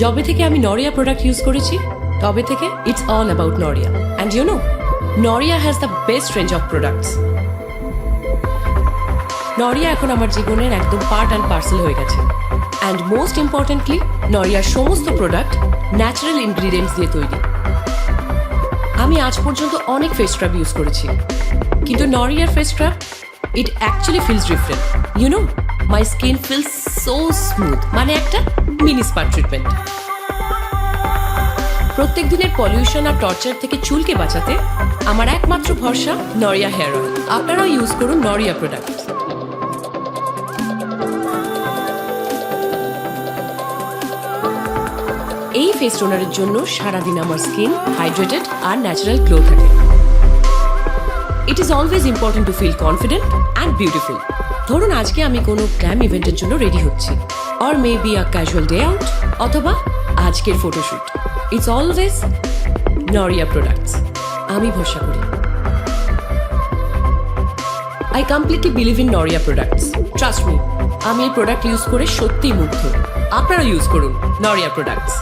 যবে থেকে আমি নরিয়া প্রোডাক্ট ইউজ করেছি তবে থেকে it's all about Noria and you know Noria has the best range of products. Noria এখন আমার জীবনের একদম পার্ট অ্যান্ড পার্সেল হয়ে গেছে অ্যান্ড মোস্ট ইম্পর্টেন্টলি নরিয়ার সমস্ত প্রোডাক্ট ন্যাচারাল ইনগ্রিডিয়েন্টস দিয়ে তৈরি। আমি আজ পর্যন্ত অনেক ফেস স্ক্রাব ইউজ করেছি কিন্তু নরিয়ার face scrub it actually feels different. You know my skin feels so smooth, মানে একটা মিনি স্পা ট্রিটমেন্ট। প্রত্যেক দিনের পলিউশন আর টর্চার থেকে চুলকে বাঁচাতে আমার একমাত্র ভরসা নরিয়া হেয়ার অয়েল। আপনারাও ইউজ করুন নরিয়া প্রোডাক্ট। এই ফেস টোনারের জন্য সারাদিন আমার স্কিন হাইড্রেটেড আর ন্যাচারাল গ্লো থাকে। It is always important to feel confident and beautiful. ধরুন আজকে আমি কোনো গ্ল্যাম ইভেন্টের জন্য রেডি হচ্ছি, or maybe a casual day out, অথবা আজকের photoshoot. It's always Noria products. আমি ভরসা করি। I completely believe in Noria products. Trust me, আমি এই প্রোডাক্ট ইউজ করে সত্যিই মুগ্ধ। আপনারা ইউজ করুন নরিয়া প্রোডাক্টস।